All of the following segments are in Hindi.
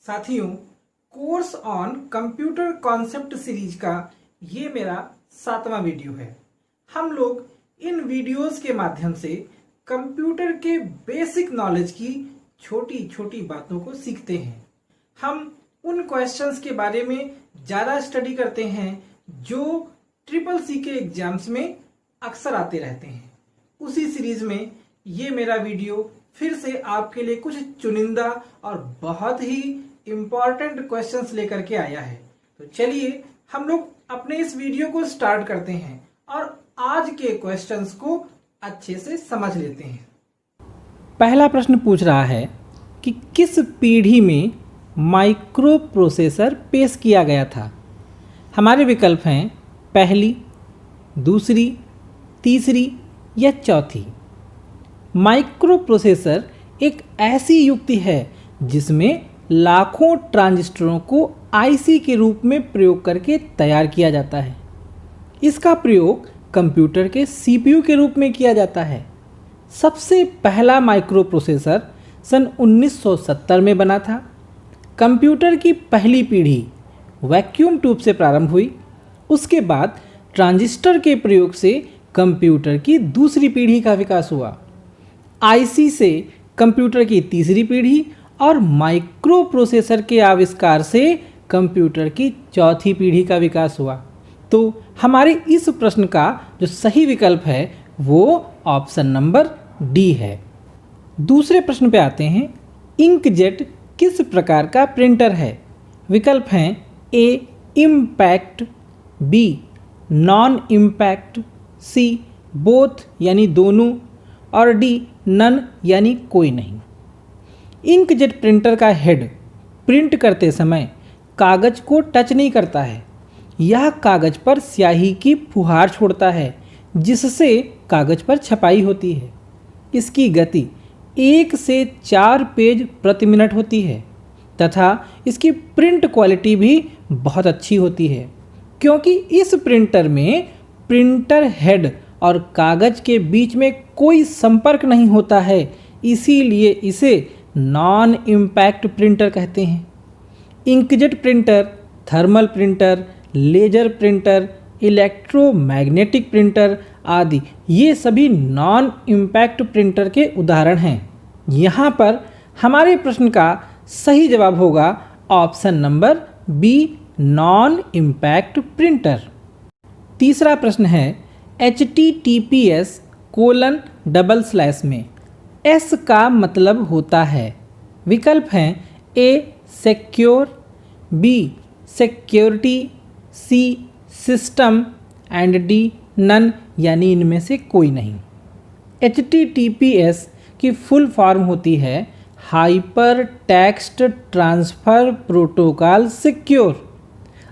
साथियों, course on computer concept series का ये मेरा 7वां वीडियो है। हम लोग इन वीडियोस के माध्यम से कंप्यूटर के बेसिक नॉलेज की छोटी छोटी बातों को सीखते हैं। हम उन क्वेश्चंस के बारे में ज़्यादा स्टडी करते हैं जो CCC के एग्जाम्स में अक्सर आते रहते हैं। उसी सीरीज में ये मेरा वीडियो फिर से आपके लिए कुछ चुनिंदा और बहुत ही इम्पॉर्टेंट क्वेश्चंस लेकर के आया है। तो चलिए हम लोग अपने इस वीडियो को स्टार्ट करते हैं और आज के क्वेश्चंस को अच्छे से समझ लेते हैं। पहला प्रश्न पूछ रहा है कि किस पीढ़ी में माइक्रो प्रोसेसर पेश किया गया था। हमारे विकल्प हैं पहली, दूसरी, तीसरी या चौथी। माइक्रो प्रोसेसर एक ऐसी युक्ति है जिसमें लाखों ट्रांजिस्टरों को आईसी के रूप में प्रयोग करके तैयार किया जाता है। इसका प्रयोग कंप्यूटर के सीपीयू के रूप में किया जाता है। सबसे पहला माइक्रो प्रोसेसर सन 1970 में बना था। कंप्यूटर की पहली पीढ़ी वैक्यूम ट्यूब से प्रारंभ हुई। उसके बाद ट्रांजिस्टर के प्रयोग से कंप्यूटर की दूसरी पीढ़ी का विकास हुआ। आईसी से कंप्यूटर की तीसरी पीढ़ी और माइक्रो प्रोसेसर के आविष्कार से कंप्यूटर की चौथी पीढ़ी का विकास हुआ। तो हमारे इस प्रश्न का जो सही विकल्प है वो ऑप्शन नंबर डी है। दूसरे प्रश्न पे आते हैं। इंकजेट किस प्रकार का प्रिंटर है। विकल्प हैं ए इम्पैक्ट, बी नॉन इम्पैक्ट, सी बोथ यानी दोनों और डी नन यानी कोई नहीं। इंकजेट प्रिंटर का हेड प्रिंट करते समय कागज को टच नहीं करता है। यह कागज पर स्याही की फुहार छोड़ता है जिससे कागज पर छपाई होती है। इसकी गति 1 से 4 पेज प्रति मिनट होती है तथा इसकी प्रिंट क्वालिटी भी बहुत अच्छी होती है क्योंकि इस प्रिंटर में प्रिंटर हेड और कागज के बीच में कोई संपर्क नहीं होता है, इसीलिए इसे नॉन इम्पैक्ट प्रिंटर कहते हैं। Inkjet printer, thermal printer, laser printer, electromagnetic printer आदि ये सभी नॉन इम्पैक्ट प्रिंटर के उदाहरण हैं। यहाँ पर हमारे प्रश्न का सही जवाब होगा option number B non impact printer. तीसरा प्रश्न है HTTPS:// में एस का मतलब होता है। विकल्प हैं A secure, B security, C system and D none यानी इनमें से कोई नहीं। HTTPS की फुल फॉर्म होती है hyper text transfer protocol secure.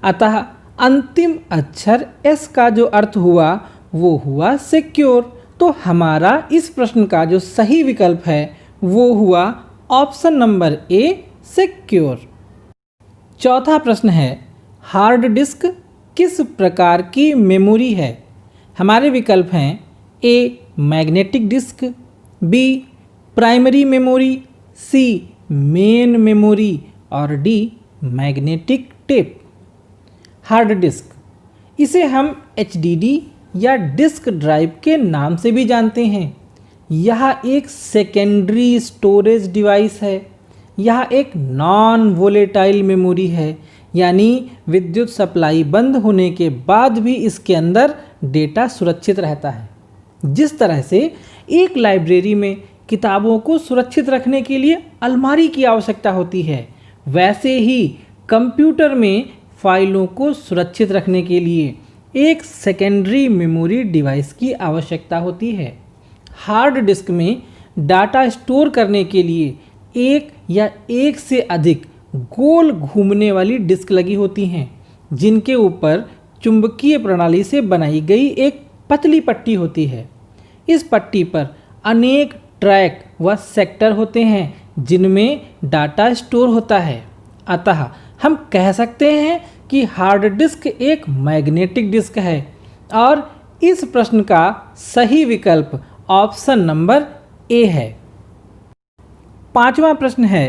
अतः अंतिम अक्षर एस का जो अर्थ हुआ वो हुआ सिक्योर। तो हमारा इस प्रश्न का जो सही विकल्प है वो हुआ ऑप्शन नंबर ए सिक्योर। चौथा प्रश्न है हार्ड डिस्क किस प्रकार की मेमोरी है। हमारे विकल्प हैं A magnetic disk, B primary memory, C main memory और D magnetic tape. Hard disk, इसे हम HDD या डिस्क ड्राइव के नाम से भी जानते हैं। यह एक सेकेंडरी स्टोरेज डिवाइस है। यह एक नॉन वोलेटाइल मेमोरी है यानी विद्युत सप्लाई बंद होने के बाद भी इसके अंदर डेटा सुरक्षित रहता है। जिस तरह से एक लाइब्रेरी में किताबों को सुरक्षित रखने के लिए अलमारी की आवश्यकता होती है, वैसे ही कंप्यूटर में फाइलों को सुरक्षित रखने के लिए एक सेकेंडरी मेमोरी डिवाइस की आवश्यकता होती है। हार्ड डिस्क में डाटा स्टोर करने के लिए एक या एक से अधिक गोल घूमने वाली डिस्क लगी होती हैं जिनके ऊपर चुंबकीय प्रणाली से बनाई गई एक पतली पट्टी होती है। इस पट्टी पर अनेक ट्रैक व सेक्टर होते हैं जिनमें डाटा स्टोर होता है। अतः हम कह सकते हैं कि हार्ड डिस्क एक मैग्नेटिक डिस्क है और इस प्रश्न का सही विकल्प ऑप्शन नंबर ए है। पांचवा प्रश्न है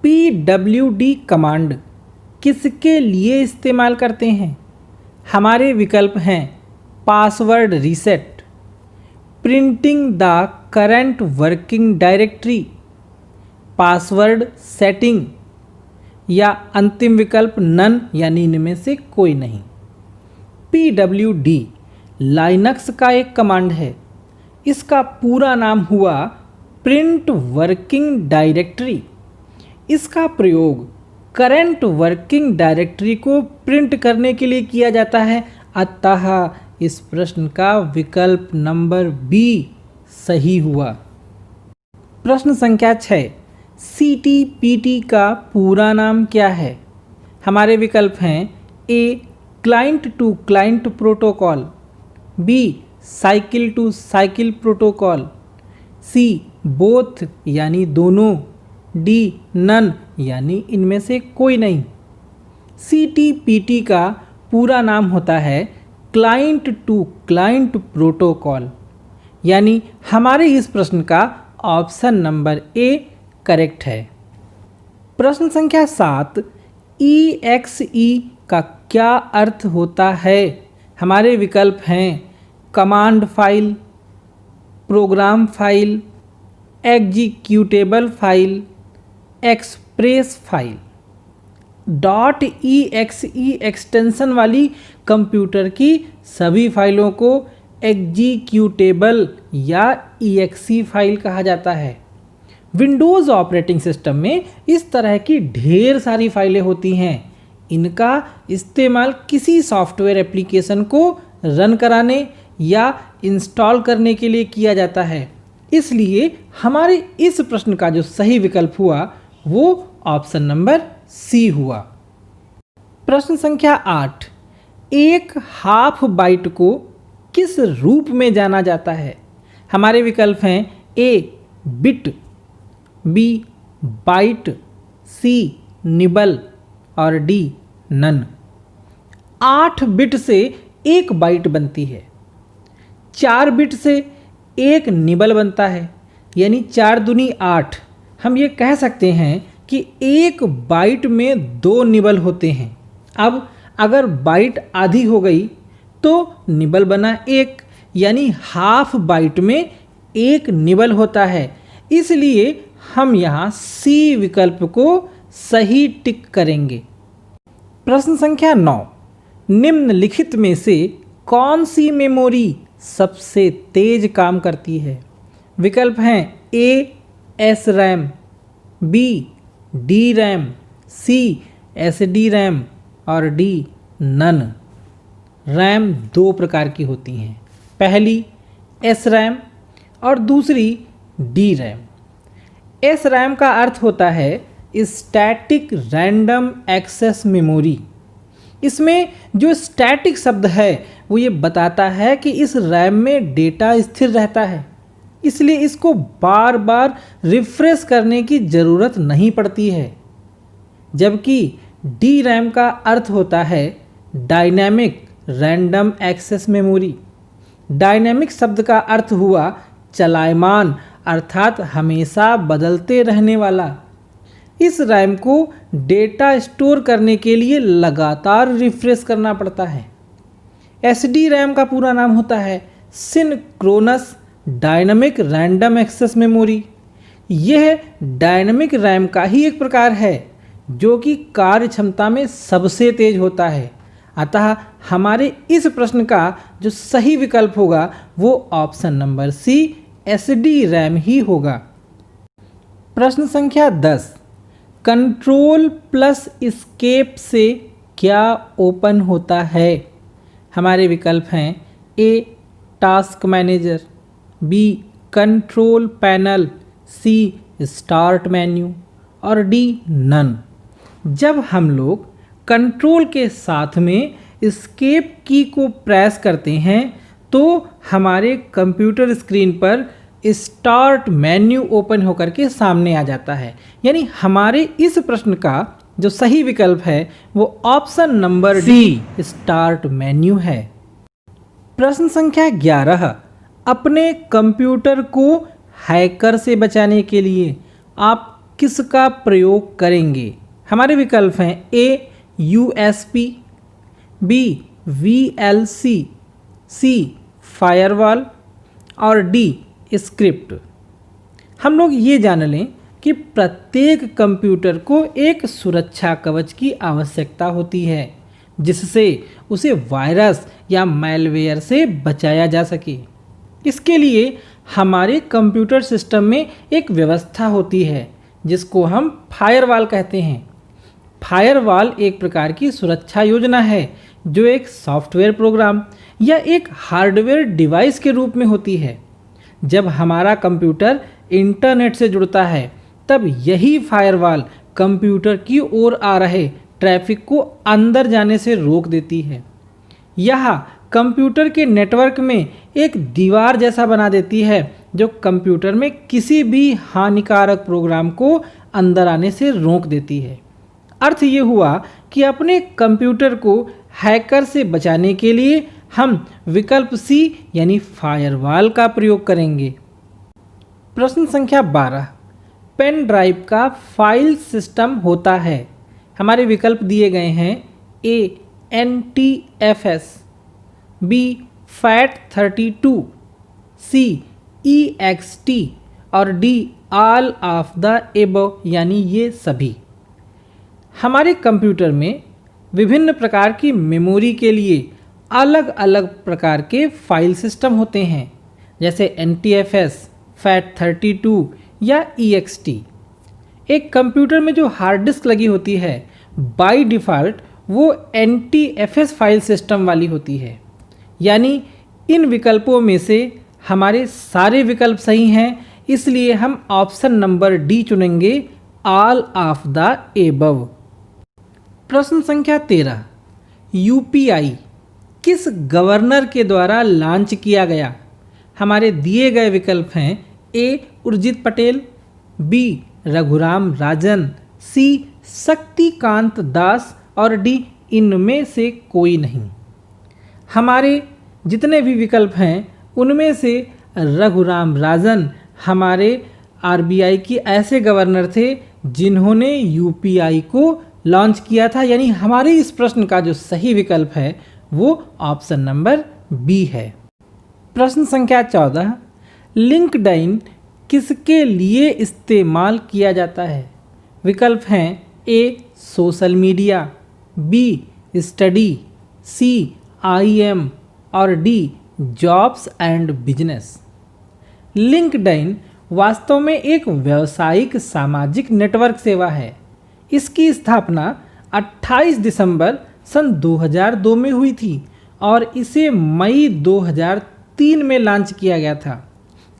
PWD कमांड किसके लिए इस्तेमाल करते हैं? हमारे विकल्प हैं password reset, printing the current working directory, password setting या अंतिम विकल्प नन यानी इनमें से कोई नहीं। PWD लाइनक्स का एक कमांड है। इसका पूरा नाम हुआ प्रिंट वर्किंग डायरेक्टरी। इसका प्रयोग करंट वर्किंग डायरेक्टरी को प्रिंट करने के लिए किया जाता है, अतः इस प्रश्न का विकल्प नंबर बी सही हुआ। प्रश्न संख्या 6, CTPT का पूरा नाम क्या है? हमारे विकल्प हैं A client to client protocol, B cycle to cycle protocol, C both यानी दोनों, डी नन यानी इनमें से कोई नहीं। CTPT का पूरा नाम होता है क्लाइंट टू क्लाइंट प्रोटोकॉल, यानी हमारे इस प्रश्न का ऑप्शन नंबर ए करेक्ट है। प्रश्न संख्या 7, EXE का क्या अर्थ होता है? हमारे विकल्प हैं command file, program file, executable file, express file. .exe extension वाली कंप्यूटर की सभी फाइलों को एग्जीक्यूटेबल या EXE फाइल कहा जाता है। विंडोज़ ऑपरेटिंग सिस्टम में इस तरह की ढेर सारी फाइलें होती हैं। इनका इस्तेमाल किसी सॉफ्टवेयर एप्लीकेशन को रन कराने या इंस्टॉल करने के लिए किया जाता है। इसलिए हमारे इस प्रश्न का जो सही विकल्प हुआ वो ऑप्शन नंबर सी हुआ। प्रश्न संख्या 8, एक हाफ बाइट को किस रूप में जाना जाता है? हमारे विकल्प हैं A bit, B byte, C nibble और डी नन। 8 बिट से एक बाइट बनती है, 4 बिट से एक निबल बनता है, यानी 4 दूनी 8। हम ये कह सकते हैं कि एक बाइट में 2 निबल होते हैं। अब अगर बाइट आधी हो गई तो निबल बना 1, यानी हाफ बाइट में एक निबल होता है। इसलिए हम यहाँ सी विकल्प को सही टिक करेंगे। प्रश्न संख्या 9, निम्नलिखित में से कौन सी मेमोरी सबसे तेज काम करती है? विकल्प हैं ए SRAM, बी DRAM, सी SDRAM और डी नन। रैम 2 प्रकार की होती हैं, पहली SRAM और दूसरी DRAM। SRAM का अर्थ होता है स्टैटिक रैंडम एक्सेस मेमोरी। इसमें जो स्टैटिक शब्द है वो ये बताता है कि इस रैम में डेटा स्थिर रहता है, इसलिए इसको बार बार रिफ्रेश करने की ज़रूरत नहीं पड़ती है। जबकि DRAM का अर्थ होता है dynamic random access memory. Dynamic शब्द का अर्थ हुआ चलायमान, अर्थात हमेशा बदलते रहने वाला। इस रैम को डेटा स्टोर करने के लिए लगातार रिफ्रेश करना पड़ता है। SDRAM का पूरा नाम होता है synchronous dynamic random access memory. यह डायनामिक रैम का ही एक प्रकार है जो कि कार्य क्षमता में सबसे तेज होता है। अतः हमारे इस प्रश्न का जो सही विकल्प होगा वो ऑप्शन नंबर सी SDRAM ही होगा। प्रश्न संख्या 10, कंट्रोल प्लस एस्केप से क्या ओपन होता है? हमारे विकल्प हैं A task manager, B control panel, C start menu और डी नन। जब हम लोग कंट्रोल के साथ में एस्केप की को प्रेस करते हैं तो हमारे कंप्यूटर स्क्रीन पर स्टार्ट मेन्यू ओपन होकर के सामने आ जाता है। यानी हमारे इस प्रश्न का जो सही विकल्प है वो option number D start menu है। प्रश्न संख्या 11, अपने कंप्यूटर को हैकर से बचाने के लिए आप किसका प्रयोग करेंगे? हमारे विकल्प हैं ए यूएसपी, बी वीएलसी, सी फायरवॉल और डी स्क्रिप्ट। हम लोग ये जान लें कि प्रत्येक कंप्यूटर को एक सुरक्षा कवच की आवश्यकता होती है जिससे उसे वायरस या मैलवेयर से बचाया जा सके। इसके लिए हमारे कंप्यूटर सिस्टम में एक व्यवस्था होती है जिसको हम फायरवॉल कहते हैं। फायरवॉल एक प्रकार की सुरक्षा योजना है जो एक सॉफ्टवेयर प्रोग्राम या एक हार्डवेयर डिवाइस के रूप में होती है। जब हमारा कंप्यूटर इंटरनेट से जुड़ता है तब यही फायरवॉल कंप्यूटर की ओर आ रहे ट्रैफिक को अंदर जाने से रोक देती है। यह कंप्यूटर के नेटवर्क में एक दीवार जैसा बना देती है जो कंप्यूटर में किसी भी हानिकारक प्रोग्राम को अंदर आने से रोक देती है। अर्थ ये हुआ कि अपने कंप्यूटर को हैकर से बचाने के लिए हम विकल्प सी यानी फायरवॉल का प्रयोग करेंगे। प्रश्न संख्या 12, पेन ड्राइव का फाइल सिस्टम होता है। हमारे विकल्प दिए गए हैं ए NTFS, बी FAT32, सी EXT और D all of the above यानी ये सभी। हमारे कंप्यूटर में विभिन्न प्रकार की मेमोरी के लिए अलग अलग प्रकार के फाइल सिस्टम होते हैं जैसे NTFS, FAT32 या EXT। एक कंप्यूटर में जो हार्ड डिस्क लगी होती है बाय डिफ़ॉल्ट वो NTFS फाइल सिस्टम वाली होती है। यानी इन विकल्पों में से हमारे सारे विकल्प सही हैं, इसलिए हम ऑप्शन नंबर डी चुनेंगे, ऑल ऑफ द एबव। प्रश्न संख्या 13, UPI किस गवर्नर के द्वारा लॉन्च किया गया? हमारे दिए गए विकल्प हैं ए उर्जित पटेल, बी रघुराम राजन, सी शक्तिकांत दास और डी इनमें से कोई नहीं। हमारे जितने भी विकल्प हैं उनमें से रघुराम राजन हमारे RBI की ऐसे गवर्नर थे जिन्होंने UPI को लॉन्च किया था। यानी हमारे इस प्रश्न का जो सही विकल्प है वो ऑप्शन नंबर बी है। प्रश्न संख्या 14, लिंक्डइन किसके लिए इस्तेमाल किया जाता है? विकल्प हैं ए सोशल मीडिया, बी स्टडी, सी IM और D jobs and business. LinkedIn वास्तव में एक व्यावसायिक सामाजिक नेटवर्क सेवा है। इसकी स्थापना 28 दिसंबर सन 2002 में हुई थी और इसे मई 2003 में लॉन्च किया गया था।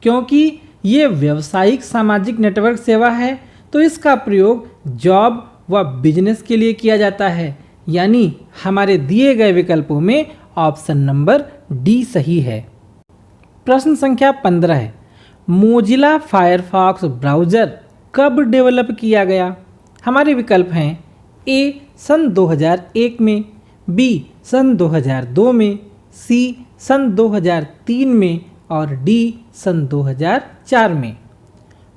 क्योंकि ये व्यावसायिक सामाजिक नेटवर्क सेवा है तो इसका प्रयोग जॉब व बिजनेस के लिए किया जाता है। यानी हमारे दिए गए विकल्पों में ऑप्शन नंबर डी सही है। प्रश्न संख्या 15 है, मोजिला फायरफॉक्स ब्राउज़र कब डेवलप किया गया? हमारे विकल्प हैं ए सन 2001 में, बी सन 2002 में, सी सन 2003 में और डी सन 2004 में।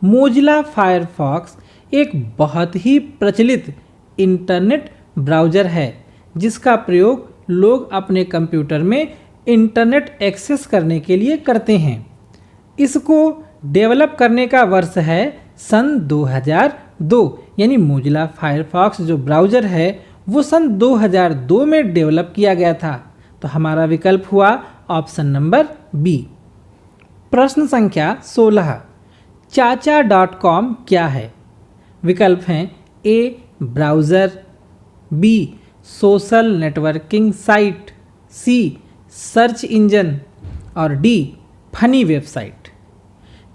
मोजिला फायरफॉक्स एक बहुत ही प्रचलित इंटरनेट ब्राउज़र है जिसका प्रयोग लोग अपने कंप्यूटर में इंटरनेट एक्सेस करने के लिए करते हैं। इसको डेवलप करने का वर्ष है सन 2002। यानी मोजिला फायरफॉक्स जो ब्राउज़र है वो सन 2002 में डेवलप किया गया था। तो हमारा विकल्प हुआ ऑप्शन नंबर बी। प्रश्न संख्या 16, chacha.com क्या है? विकल्प हैं A browser, B social networking site, C search engine और डी फनी वेबसाइट।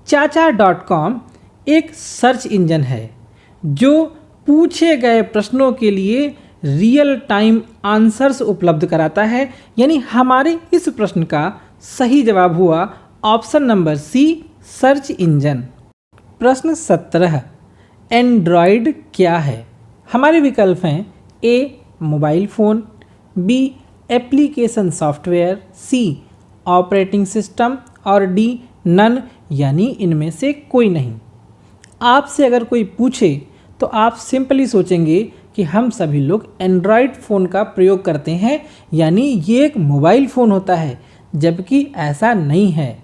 chacha.com एक सर्च इंजन है जो पूछे गए प्रश्नों के लिए रियल टाइम आंसर्स उपलब्ध कराता है। यानी हमारे इस प्रश्न का सही जवाब हुआ option number C search engine. प्रश्न 17, एंड्रॉयड क्या है? हमारे विकल्प हैं A mobile phone, B application software, C operating system और डी नन यानी इनमें से कोई नहीं। आपसे अगर कोई पूछे तो आप सिंपली सोचेंगे कि हम सभी लोग एंड्रॉयड फ़ोन का प्रयोग करते हैं, यानी ये एक मोबाइल फ़ोन होता है, जबकि ऐसा नहीं है।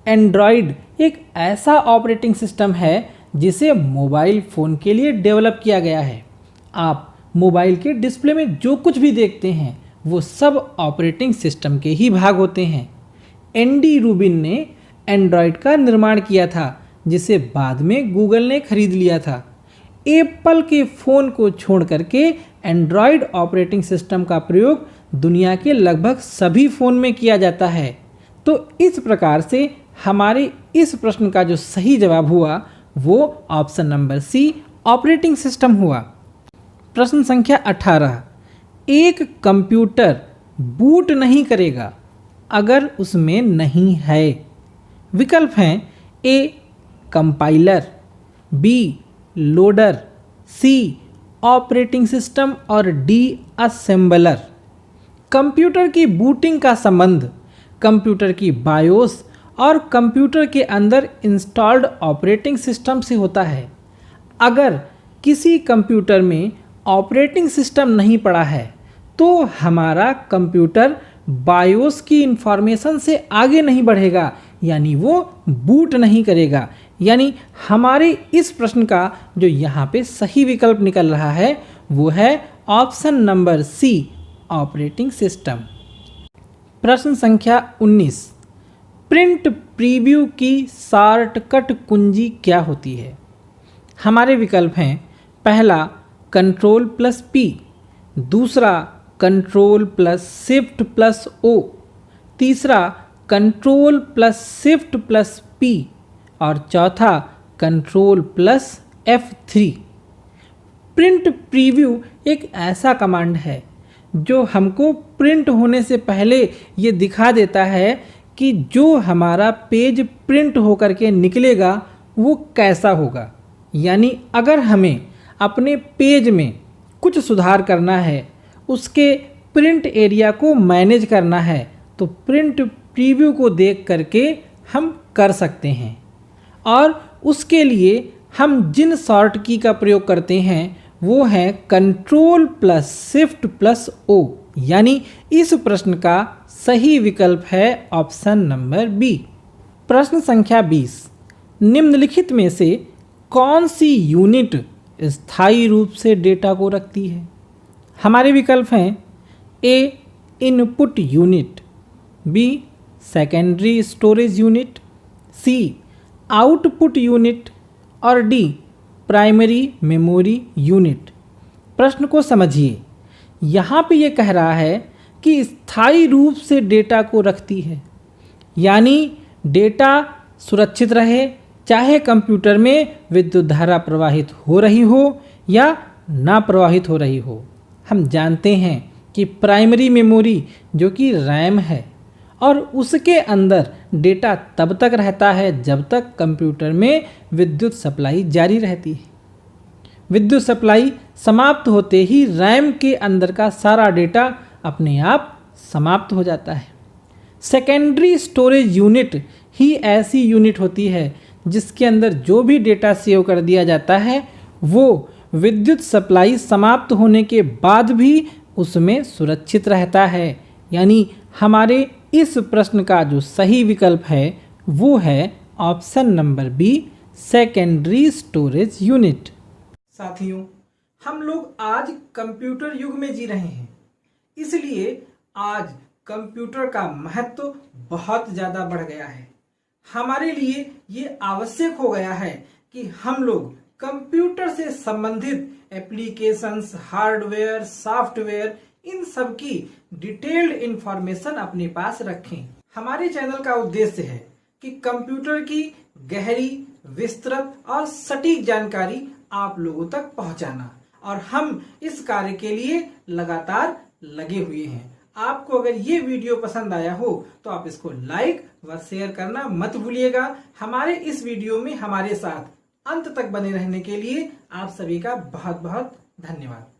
एंड्रॉयड एक ऐसा ऑपरेटिंग सिस्टम है जिसे मोबाइल फ़ोन के लिए डेवलप किया गया है। आप मोबाइल के डिस्प्ले में जो कुछ भी देखते हैं वो सब ऑपरेटिंग सिस्टम के ही भाग होते हैं। एंडी रूबिन ने एंड्रॉयड का निर्माण किया था, जिसे बाद में गूगल ने खरीद लिया था। एप्पल के फ़ोन को छोड़ करके एंड्रॉयड ऑपरेटिंग सिस्टम का प्रयोग दुनिया के लगभग सभी फ़ोन में किया जाता है। तो इस प्रकार से हमारे इस प्रश्न का जो सही जवाब हुआ वो option number C operating system हुआ। प्रश्न संख्या 18, एक कंप्यूटर बूट नहीं करेगा अगर उसमें नहीं है। विकल्प हैं A compiler, B loader, C operating system और डी असेंबलर। कंप्यूटर की बूटिंग का संबंध कंप्यूटर की बायोस और कंप्यूटर के अंदर इंस्टॉल्ड ऑपरेटिंग सिस्टम से होता है। अगर किसी कंप्यूटर में ऑपरेटिंग सिस्टम नहीं पड़ा है तो हमारा कंप्यूटर बायोस की इंफॉर्मेशन से आगे नहीं बढ़ेगा, यानी वो बूट नहीं करेगा। यानी हमारे इस प्रश्न का जो यहाँ पे सही विकल्प निकल रहा है वो है option number C operating system. प्रश्न संख्या 19, प्रिंट प्रीव्यू की शॉर्टकट कुंजी क्या होती है। हमारे विकल्प हैं पहला Ctrl+P, दूसरा Ctrl+Shift+O, तीसरा Ctrl+Shift+P और चौथा Ctrl+F3। प्रिंट प्रीव्यू एक ऐसा कमांड है जो हमको प्रिंट होने से पहले ये दिखा देता है कि जो हमारा पेज प्रिंट होकर के निकलेगा वो कैसा होगा। यानी अगर हमें अपने पेज में कुछ सुधार करना है, उसके प्रिंट एरिया को मैनेज करना है, तो प्रिंट प्रीव्यू को देख करके हम कर सकते हैं। और उसके लिए हम जिन शॉर्ट की का प्रयोग करते हैं वो है Ctrl+Shift+O। यानी इस प्रश्न का सही विकल्प है ऑप्शन नंबर बी। प्रश्न संख्या 20, निम्नलिखित में से कौन सी यूनिट स्थायी रूप से डेटा को रखती है। हमारे विकल्प हैं A input unit, B secondary storage unit, C output unit और डी प्राइमरी मेमोरी यूनिट। प्रश्न को समझिए, यहाँ पे ये कह रहा है कि स्थायी रूप से डेटा को रखती है, यानी डेटा सुरक्षित रहे, चाहे कंप्यूटर में विद्युत धारा प्रवाहित हो रही हो या ना प्रवाहित हो रही हो। हम जानते हैं कि प्राइमरी मेमोरी जो कि रैम है और उसके अंदर डेटा तब तक रहता है जब तक कंप्यूटर में विद्युत सप्लाई जारी रहती है। विद्युत सप्लाई समाप्त होते ही रैम के अंदर का सारा डेटा अपने आप समाप्त हो जाता है। सेकेंडरी स्टोरेज यूनिट ही ऐसी यूनिट होती है जिसके अंदर जो भी डेटा सेव कर दिया जाता है वो विद्युत सप्लाई समाप्त होने के बाद भी उसमें सुरक्षित रहता है। यानी हमारे इस प्रश्न का जो सही विकल्प है वो है option number B secondary storage unit. साथियों, हम लोग आज कंप्यूटर युग में जी रहे हैं, इसलिए आज कंप्यूटर का महत्व बहुत ज़्यादा बढ़ गया है। हमारे लिए ये आवश्यक हो गया है कि हम लोग कंप्यूटर से संबंधित एप्लीकेशंस, हार्डवेयर, सॉफ्टवेयर, इन सब की डिटेल्ड इंफॉर्मेशन अपने पास रखें। हमारे चैनल का उद्देश्य है कि कंप्यूटर की गहरी, विस्तृत और सटीक जानकारी आप लोगों तक पहुंचाना, और हम इस कार्य के लिए लगातार लगे हुए हैं। आपको अगर ये वीडियो पसंद आया हो तो आप इसको लाइक व शेयर करना मत भूलिएगा। हमारे इस वीडियो में हमारे साथ अंत तक बने रहने के लिए आप सभी का बहुत बहुत धन्यवाद।